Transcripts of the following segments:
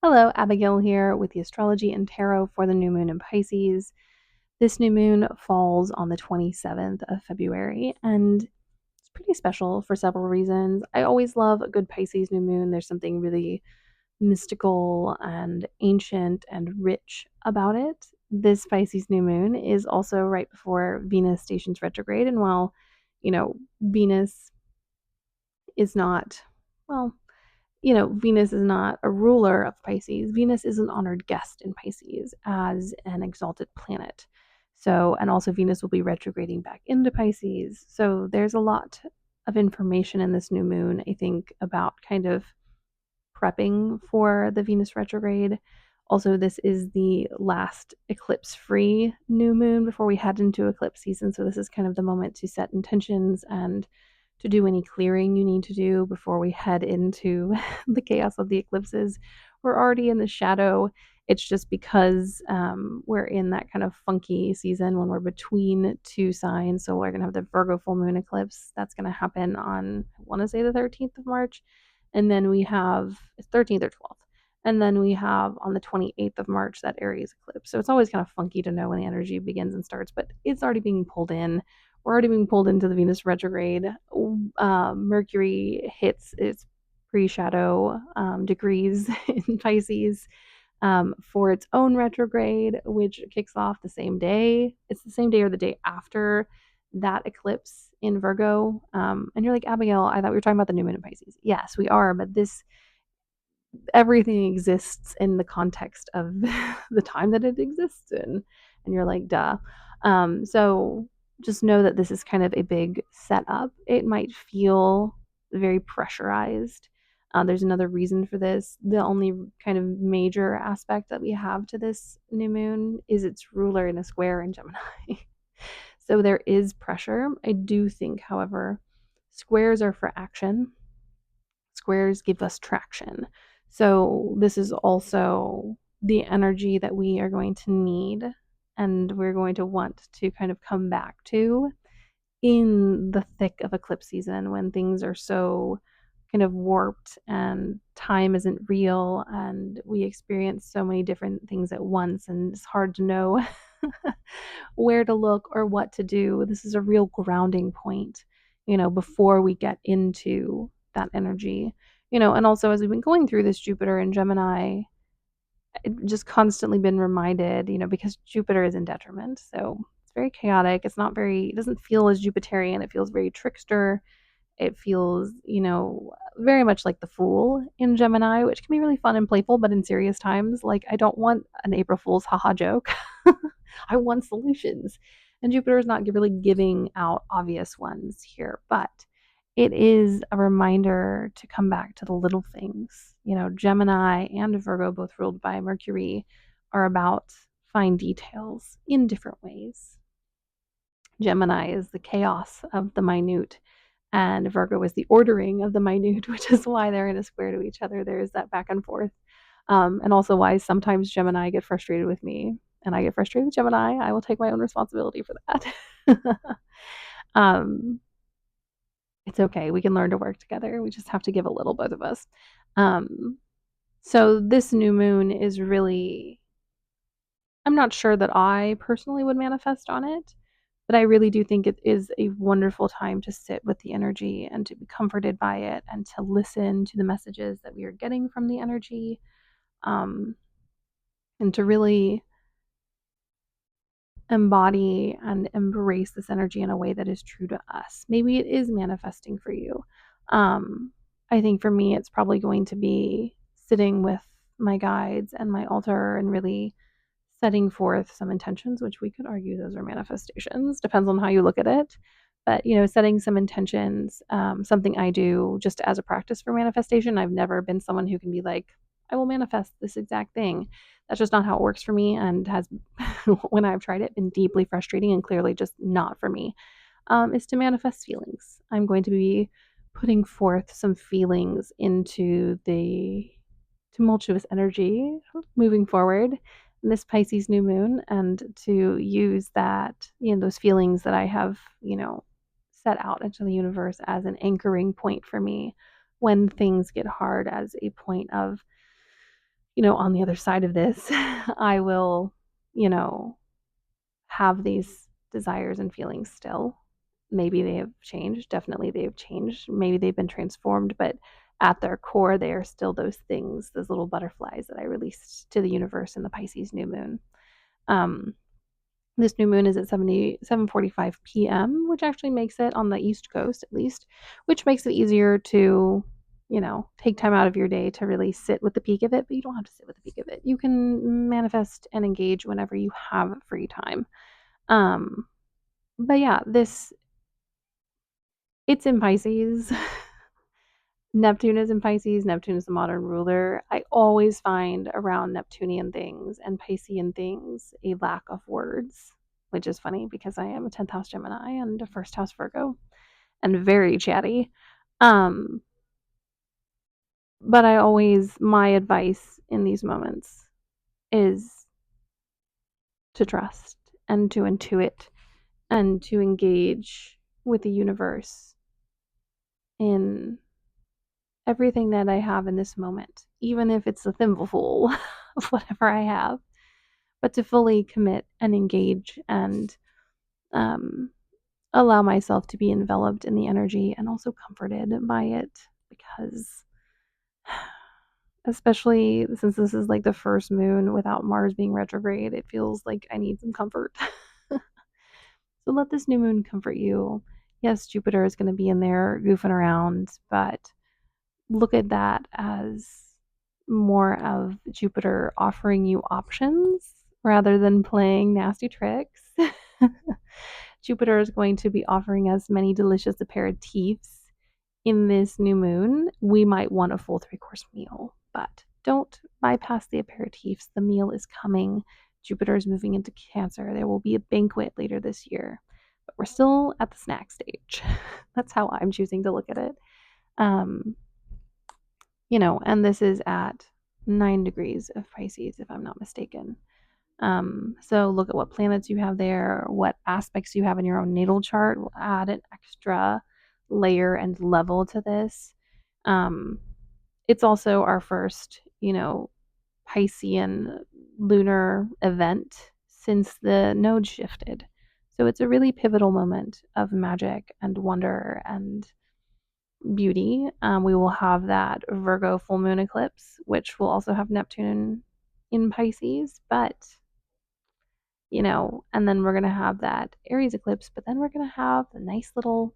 Hello, Abigail here with the Astrology and Tarot for the new moon in Pisces. This new moon falls on the 27th of February, and it's pretty special for several reasons. I always love a good Pisces new moon. There's something really mystical and ancient and rich about it. This Pisces new moon is also right before Venus stations retrograde, and while, Venus is not, well, Venus is not a ruler of Pisces. Venus is an honored guest in Pisces as an exalted planet. So, and also Venus will be retrograding back into Pisces. So, there's a lot of information in this new moon, I think, about kind of prepping for the Venus retrograde. Also, this is the last eclipse free new moon before we head into eclipse season. So, this is kind of the moment to set intentions and to do any clearing you need to do before we head into the chaos of the eclipses. We're already in the shadow. It's just because we're in that kind of funky season when we're between two signs. So we're going to have the Virgo full moon eclipse. That's going to happen on, I want to say, the 13th of March. And then we have 13th or 12th. And then we have on the 28th of March that Aries eclipse. So it's always kind of funky to know when the energy begins and starts, but it's already being pulled in. We're already being pulled into the Venus retrograde. Mercury hits its pre-shadow degrees in Pisces for its own retrograde, which kicks off the same day. It's the same day or the day after that eclipse in Virgo. And you're like, Abigail, I thought we were talking about the new moon in Pisces. Yes, we are, but everything exists in the context of the time that it exists in. And you're like, duh. So just know that this is kind of a big setup. It might feel very pressurized. There's another reason for this. The only kind of major aspect that we have to this new moon is its ruler in a square in Gemini. So there is pressure. I do think, however, squares are for action. Squares give us traction. So this is also the energy that we are going to need and we're going to want to kind of come back to in the thick of eclipse season when things are so kind of warped and time isn't real and we experience so many different things at once and it's hard to know where to look or what to do. This is a real grounding point, before we get into that energy. And also as we've been going through this Jupiter and Gemini, it just constantly been reminded, because Jupiter is in detriment. So it's very chaotic. It doesn't feel as Jupiterian. It feels very trickster. It feels, very much like the Fool in Gemini, which can be really fun and playful, but in serious times, like I don't want an April Fool's haha joke. I want solutions. And Jupiter is not really giving out obvious ones here, but it is a reminder to come back to the little things. Gemini and Virgo, both ruled by Mercury, are about fine details in different ways. Gemini is the chaos of the minute, and Virgo is the ordering of the minute, which is why they're in a square to each other. There is that back and forth. And also why sometimes Gemini get frustrated with me and I get frustrated with Gemini. I will take my own responsibility for that. um, it's okay. We can learn to work together. We just have to give a little, both of us. So this new moon is really, I'm not sure that I personally would manifest on it, but I really do think it is a wonderful time to sit with the energy and to be comforted by it and to listen to the messages that we are getting from the energy, and to really embody and embrace this energy in a way that is true to us. Maybe it is manifesting for you. I think for me, it's probably going to be sitting with my guides and my altar and really setting forth some intentions, which we could argue those are manifestations, depends on how you look at it. But, setting some intentions, something I do just as a practice for manifestation. I've never been someone who can be like, I will manifest this exact thing. That's just not how it works for me and has, when I've tried it, been deeply frustrating and clearly just not for me, is to manifest feelings. I'm going to be putting forth some feelings into the tumultuous energy moving forward in this Pisces new moon and to use that, those feelings that I have, set out into the universe as an anchoring point for me when things get hard, as a point of, on the other side of this, I will, you know, have these desires and feelings still. Maybe they have changed. Definitely they have changed. Maybe they've been transformed, but at their core, they are still those things, those little butterflies that I released to the universe in the Pisces new moon. Um, this new moon is at 7:45 p.m., which actually makes it on the East Coast, at least, which makes it easier to, take time out of your day to really sit with the peak of it, but you don't have to sit with the peak of it. You can manifest and engage whenever you have free time. Um, but yeah, it's in Pisces. Neptune is in Pisces. Neptune is the modern ruler. I always find around Neptunian things and Piscean things a lack of words, which is funny because I am a 10th house Gemini and a first house Virgo and very chatty. Um, but my advice in these moments is to trust and to intuit and to engage with the universe in everything that I have in this moment, even if it's a thimbleful of whatever I have, but to fully commit and engage and um, allow myself to be enveloped in the energy and also comforted by it because, especially since this is like the first moon without Mars being retrograde, it feels like I need some comfort. So let this new moon comfort you. Yes, Jupiter is going to be in there goofing around, but look at that as more of Jupiter offering you options rather than playing nasty tricks. Jupiter is going to be offering us many delicious aperitifs in this new moon. We might want a full 3-course meal, but don't bypass the aperitifs. The meal is coming. Jupiter is moving into Cancer. There will be a banquet later this year, but we're still at the snack stage. That's how I'm choosing to look at it. Um, and this is at 9 degrees of Pisces, if I'm not mistaken. So look at what planets you have there, what aspects you have in your own natal chart will add an extra layer and level to this. Um, it's also our first, Piscean lunar event since the node shifted. So it's a really pivotal moment of magic and wonder and beauty. We will have that Virgo full moon eclipse, which will also have Neptune in Pisces, but and then we're going to have that Aries eclipse, but then we're going to have the nice little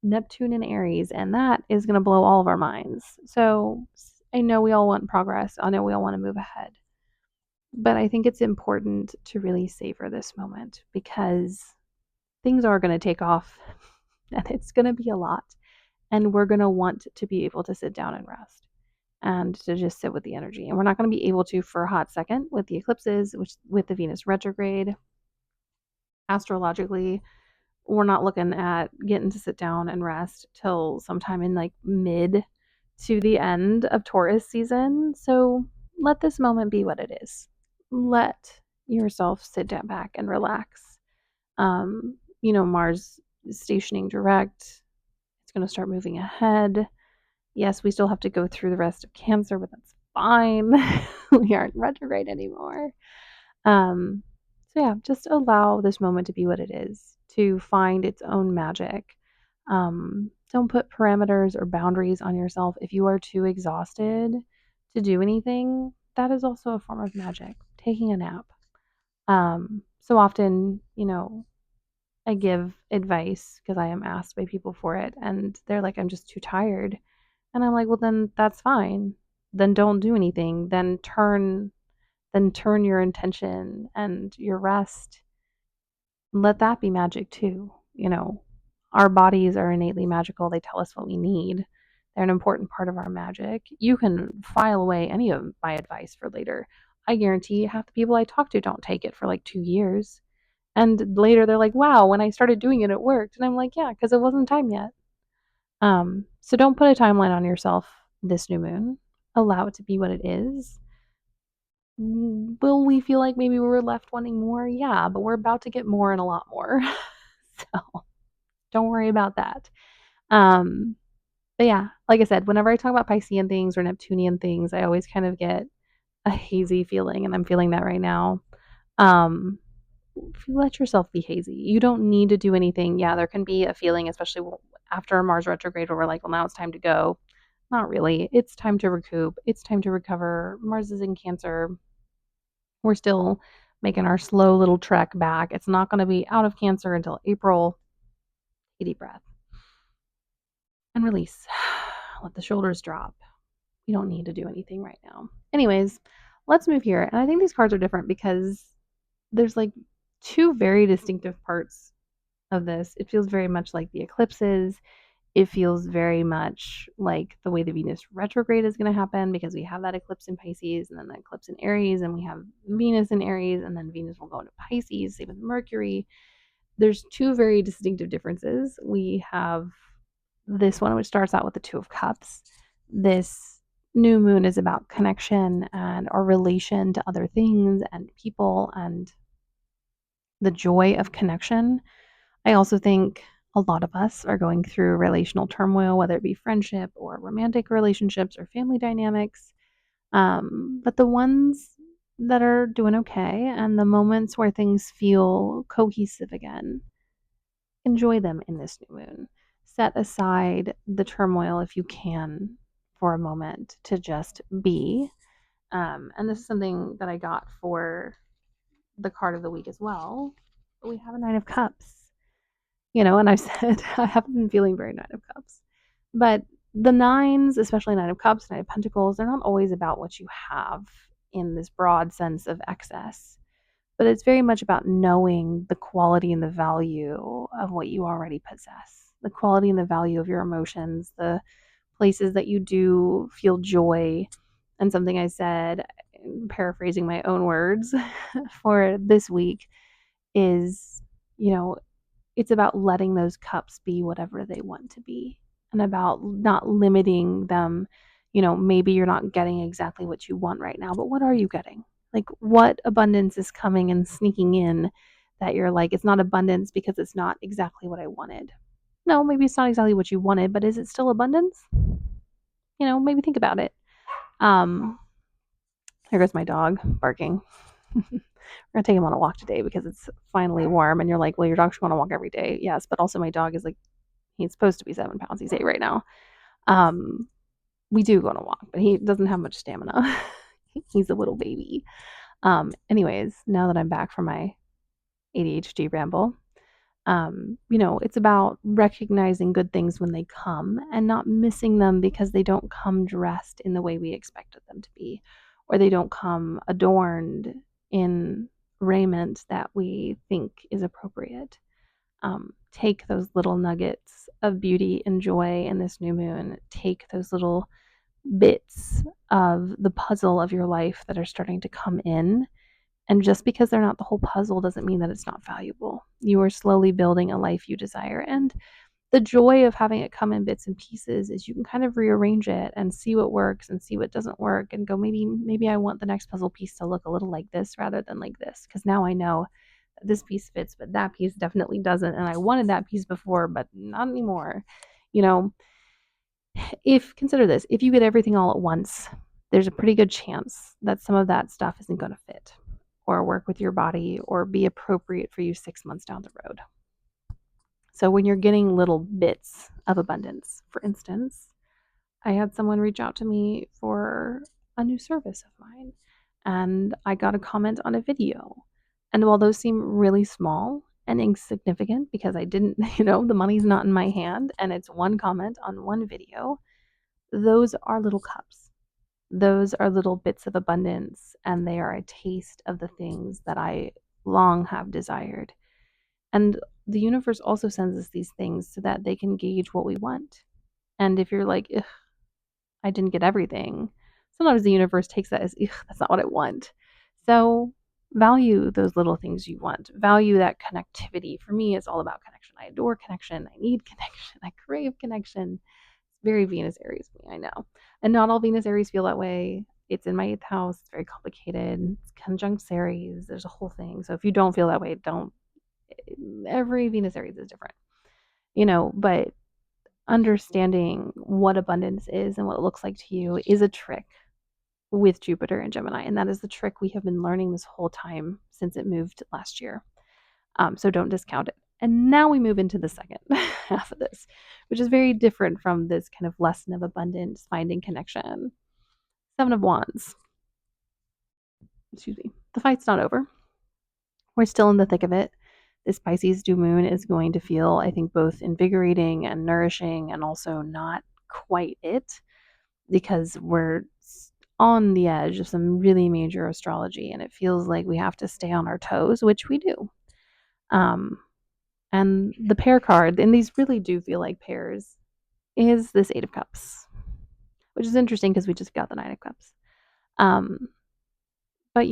Neptune in Aries, and that is going to blow all of our minds. So I know we all want progress. I know we all want to move ahead. But I think it's important to really savor this moment because things are going to take off and it's going to be a lot. And we're going to want to be able to sit down and rest and to just sit with the energy. And we're not going to be able to for a hot second with the eclipses, which with the Venus retrograde. Astrologically, we're not looking at getting to sit down and rest till sometime in like mid to the end of Taurus season. So let this moment be what it is. Let yourself sit down back and relax. Mars is stationing direct. It's going to start moving ahead. Yes, we still have to go through the rest of Cancer, but that's fine. We aren't retrograde anymore. So yeah, just allow this moment to be what it is, to find its own magic. Don't put parameters or boundaries on yourself. If you are too exhausted to do anything, that is also a form of magic. Taking a nap. So often, I give advice because I am asked by people for it, and they're like, I'm just too tired. And I'm like, well, then that's fine. Then don't do anything. Then turn your intention and your rest. Let that be magic too. Our bodies are innately magical. They tell us what we need. They're an important part of our magic. You can file away any of my advice for later. I guarantee half the people I talk to don't take it for like 2 years. And later they're like, wow, when I started doing it, it worked. And I'm like, yeah, because it wasn't time yet. So don't put a timeline on yourself this new moon. Allow it to be what it is. Will we feel like maybe we were left wanting more? Yeah, but we're about to get more and a lot more. So don't worry about that. Um, but yeah, like I said, whenever I talk about Piscean things or Neptunian things, I always kind of get a hazy feeling, and I'm feeling that right now. Um, let yourself be hazy. You don't need to do anything. Yeah, there can be a feeling, especially after Mars retrograde, where we're like, well, now it's time to go. Not really. It's time to recoup. It's time to recover. Mars is in Cancer. We're still making our slow little trek back. It's not going to be out of Cancer until April. Take a deep breath and release. Let the shoulders drop. We don't need to do anything right now. Anyways, let's move here. And I think these cards are different because there's like two very distinctive parts of this. It feels very much like the eclipses. It feels very much like the way the Venus retrograde is going to happen because we have that eclipse in Pisces and then the eclipse in Aries, and we have Venus in Aries, and then Venus will go into Pisces, same with Mercury. There's two very distinctive differences. We have this one, which starts out with the Two of Cups. This new moon is about connection and our relation to other things and people and the joy of connection. I also think a lot of us are going through relational turmoil, whether it be friendship or romantic relationships or family dynamics. But the ones that are doing okay and the moments where things feel cohesive again, enjoy them in this new moon. Set aside the turmoil if you can for a moment to just be. And this is something that I got for the card of the week as well. We have a Nine of Cups. And I said I haven't been feeling very Nine of Cups. But the nines, especially Nine of Cups, Nine of Pentacles, they're not always about what you have in this broad sense of excess, but it's very much about knowing the quality and the value of what you already possess, the quality and the value of your emotions, the places that you do feel joy. And something I said, paraphrasing my own words for this week, is, you know, it's about letting those cups be whatever they want to be and about not limiting them. Maybe you're not getting exactly what you want right now, but what are you getting? Like, what abundance is coming and sneaking in that you're like, it's not abundance because it's not exactly what I wanted? No, maybe it's not exactly what you wanted, but is it still abundance? Maybe think about it. Um, Here goes my dog barking. We're gonna take him on a walk today because it's finally warm. And you're like, well, your dog should go on a walk every day. Yes, but also my dog is like, he's supposed to be 7 pounds. He's 8 right now. Um, we do go on a walk, but he doesn't have much stamina. He's a little baby. Anyways, now that I'm back from my ADHD ramble, it's about recognizing good things when they come and not missing them because they don't come dressed in the way we expected them to be, or they don't come adorned in raiment that we think is appropriate. Take those little nuggets of beauty and joy in this new moon. Take those little bits of the puzzle of your life that are starting to come in. And just because they're not the whole puzzle doesn't mean that it's not valuable. You are slowly building a life you desire. And the joy of having it come in bits and pieces is you can kind of rearrange it and see what works and see what doesn't work and go, maybe I want the next puzzle piece to look a little like this rather than like this, because now I know this piece fits, but that piece definitely doesn't. And I wanted that piece before, but not anymore. You know, if consider this, if you get everything all at once, there's a pretty good chance that some of that stuff isn't going to fit or work with your body or be appropriate for you 6 months down the road. So when you're getting little bits of abundance, for instance, I had someone reach out to me for a new service of mine, and I got a comment on a video. And while those seem really small and insignificant because I didn't, the money's not in my hand and it's one comment on one video, those are little cups. Those are little bits of abundance, and they are a taste of the things that I long have desired. And the universe also sends us these things so that they can gauge what we want. And if you're like, ugh, I didn't get everything, sometimes the universe takes that as, ugh, that's not what I want. So value those little things you want. Value that connectivity. For me, it's all about connection. I adore connection. I need connection. I crave connection. It's very Venus Aries for me, I know. And not all Venus Aries feel that way. It's in my 8th house. It's very complicated. It's conjunct Ceres. There's a whole thing. So if you don't feel that way, don't. Every Venus Aries is different, but understanding what abundance is and what it looks like to you is a trick with Jupiter and Gemini. And that is the trick we have been learning this whole time since it moved last year. So don't discount it. And now we move into the second half of this, which is very different from this kind of lesson of abundance, finding connection. Seven of Wands. Excuse me. The fight's not over. We're still in the thick of it. This Pisces new moon is going to feel, I think, both invigorating and nourishing, and also not quite it, because we're on the edge of some really major astrology, and it feels like we have to stay on our toes, which we do. And the pair card, and these really do feel like pairs, is this Eight of Cups, which is interesting because we just got the Nine of Cups. But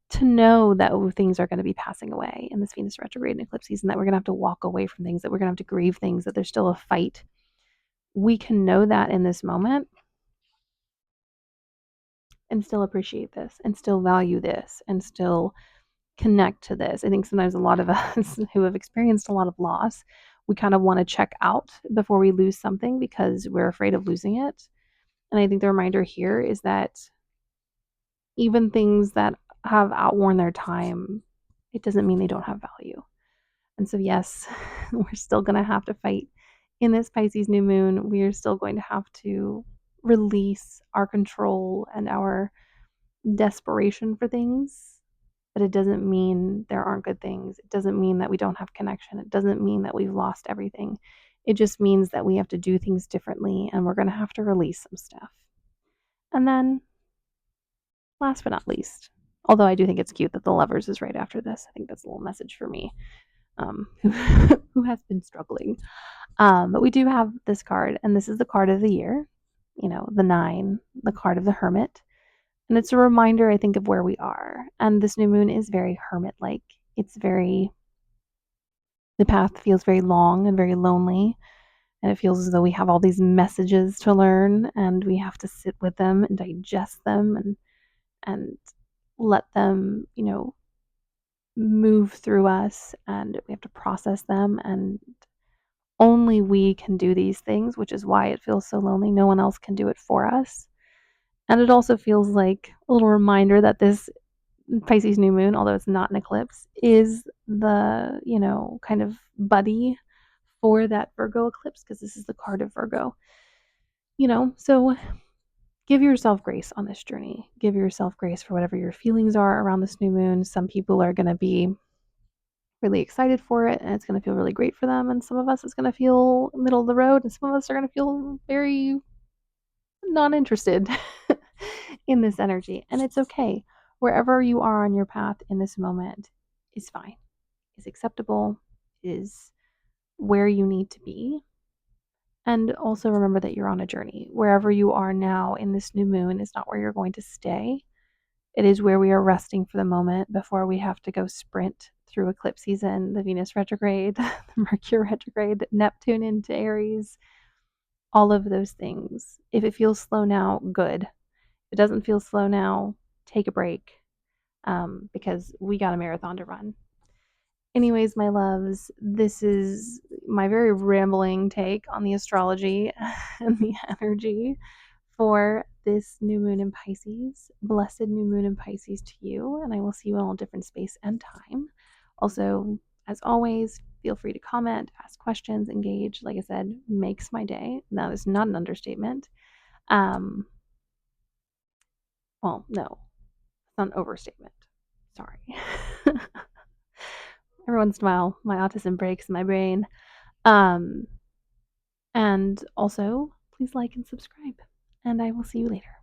to know that things are going to be passing away in this Venus retrograde and eclipse season, that we're going to have to walk away from things, that we're going to have to grieve things, that there's still a fight. We can know that in this moment and still appreciate this and still value this and still connect to this. I think sometimes a lot of us who have experienced a lot of loss, we kind of want to check out before we lose something because we're afraid of losing it. And I think the reminder here is that even things that have outworn their time, it doesn't mean they don't have value. And so, yes, we're still going to have to fight in this Pisces new moon. We are still going to have to release our control and our desperation for things. But it doesn't mean there aren't good things. It doesn't mean that we don't have connection. It doesn't mean that we've lost everything. It just means that we have to do things differently, and we're going to have to release some stuff. And then, last but not least, although I do think it's cute that the Lovers is right after this, I think that's a little message for me, who has been struggling. But we do have this card, and this is the card of the year, the 9, the card of the Hermit. And it's a reminder, I think, of where we are. And this new moon is very hermit-like. The path feels very long and very lonely. And it feels as though we have all these messages to learn, and we have to sit with them and digest them and let them, move through us, and we have to process them. And only we can do these things, which is why it feels so lonely. No one else can do it for us. And it also feels like a little reminder that this Pisces new moon, although it's not an eclipse, is the, kind of buddy for that Virgo eclipse, because this is the card of Virgo. So give yourself grace on this journey. Give yourself grace for whatever your feelings are around this new moon. Some people are going to be really excited for it, and it's going to feel really great for them. And some of us, it's going to feel middle of the road, and some of us are going to feel very not interested in this energy. And it's okay. Wherever you are on your path in this moment is fine, is acceptable, is where you need to be. And also remember that you're on a journey. Wherever you are now in this new moon is not where you're going to stay. It is where we are resting for the moment before we have to go sprint through eclipse season, the Venus retrograde, the Mercury retrograde, Neptune into Aries, all of those things. If it feels slow now, good. If it doesn't feel slow now, take a break, because we got a marathon to run. Anyways, my loves, this is my very rambling take on the astrology and the energy for this new moon in Pisces. Blessed new moon in Pisces to you, and I will see you all in a different space and time. Also, as always, feel free to comment, ask questions, engage. Like I said, makes my day. That is not an understatement. Well, no, it's not an overstatement. Sorry. Every once in a while, my autism breaks in my brain. And also, please like and subscribe, and I will see you later.